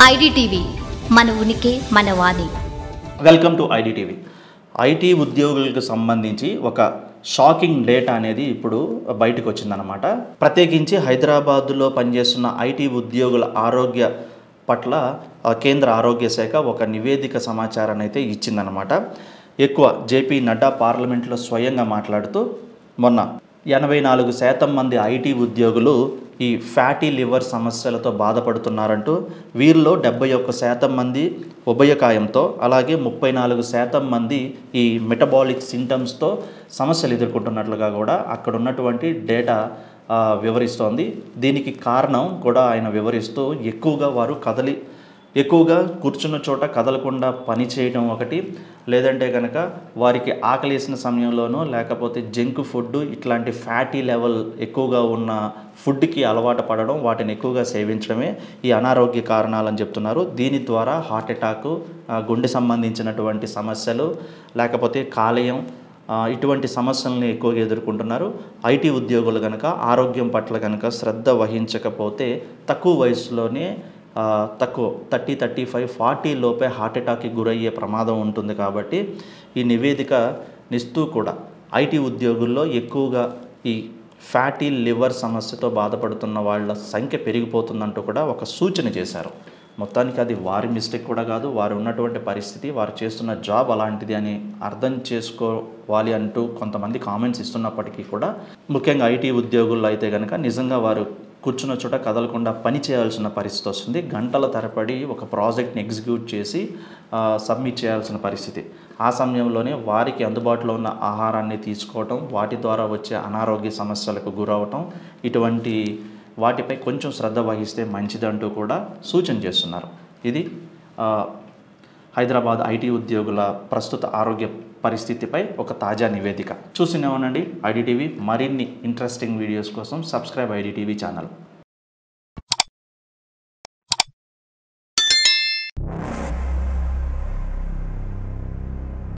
IDTV మన ఉనికి మన వాణి. Welcome to IDTV. ఐటీ ఉద్యోగులకు సంబంధించి ఒక షాకింగ్ డేటా అనేది ఇప్పుడు బయటకు వచ్చిందనమాట. ప్రత్యేకించి హైదరాబాదులో పనిచేస్తున్న ఐటీ ఉద్యోగుల ఆరోగ్య పట్ల కేంద్ర ఆరోగ్య శాఖ ఒక నివేదిక సమాచారాన్ని అయితే ఇచ్చిందనమాట. ఎక్కువ జేపీ నడ్డా పార్లమెంట్లో స్వయంగా మాట్లాడుతూ మొన్న 84% మంది ఐటీ ఉద్యోగులు ఈ ఫ్యాటీ లివర్ సమస్యలతో బాధపడుతున్నారంటూ, వీరిలో 71% మంది ఉభయకాయంతో, అలాగే 34% మంది ఈ మెటబాలిక్ సింటమ్స్తో సమస్యలు ఎదుర్కొంటున్నట్లుగా కూడా అక్కడ ఉన్నటువంటి డేటా వివరిస్తోంది. దీనికి కారణం కూడా ఆయన వివరిస్తూ ఎక్కువగా కూర్చున్న చోట కదలకుండా పని చేయడం ఒకటి, లేదంటే కనుక వారికి ఆకలేసిన సమయంలోనో లేకపోతే జంక్ ఫుడ్ ఇట్లాంటి ఫ్యాటీ లెవెల్ ఎక్కువగా ఉన్న ఫుడ్కి అలవాటు పడడం, వాటిని ఎక్కువగా సేవించడమే ఈ అనారోగ్య కారణాలని చెప్తున్నారు. దీని ద్వారా హార్ట్ అటాక్, గుండె సంబంధించినటువంటి సమస్యలు, లేకపోతే కాలేయం, ఇటువంటి సమస్యలను ఎక్కువగా ఎదుర్కొంటున్నారు. ఐటీ ఉద్యోగులు కనుక ఆరోగ్యం పట్ల కనుక శ్రద్ధ వహించకపోతే తక్కువ వయసులోనే 30, 35, 40 లోపే హార్ట్ అటాక్కి గురయ్యే ప్రమాదం ఉంటుంది. కాబట్టి ఈ నివేదిక నిస్తూ కూడా ఐటీ ఉద్యోగుల్లో ఎక్కువగా ఈ ఫ్యాటీ లివర్ సమస్యతో బాధపడుతున్న వాళ్ళ సంఖ్య పెరిగిపోతుందంటూ కూడా ఒక సూచన చేశారు. మొత్తానికి అది వారి మిస్టేక్ కూడా కాదు, వారు ఉన్నటువంటి పరిస్థితి, వారు చేస్తున్న జాబ్ అలాంటిది అని అర్థం చేసుకోవాలి అంటూ కొంతమంది కామెంట్స్ ఇస్తున్నప్పటికీ కూడా, ముఖ్యంగా ఐటీ ఉద్యోగుల్లో అయితే కనుక నిజంగా వారు కూర్చున్న చోట కదలకుండా పని చేయాల్సిన పరిస్థితి వస్తుంది. గంటల తరబడి ఒక ప్రాజెక్ట్ని ఎగ్జిక్యూట్ చేసి సబ్మిట్ చేయాల్సిన పరిస్థితి. ఆ సమయంలోనే వారికి అందుబాటులో ఉన్న ఆహారాన్ని తీసుకోవటం, వాటి ద్వారా వచ్చే అనారోగ్య సమస్యలకు గురవటం, ఇటువంటి వాటిపై కొంచెం శ్రద్ధ వహిస్తే మంచిదంటూ కూడా సూచన చేస్తున్నారు. ఇది హైదరాబాద్ ఐటీ ఉద్యోగుల ప్రస్తుత ఆరోగ్య పరిస్థితిపై ఒక తాజా నివేదిక. చూస్తూనే ఉండండి ఐడిటీవీ. మరిన్ని ఇంట్రెస్టింగ్ వీడియోస్ కోసం సబ్స్క్రైబ్ ఐడిటీవీ ఛానల్.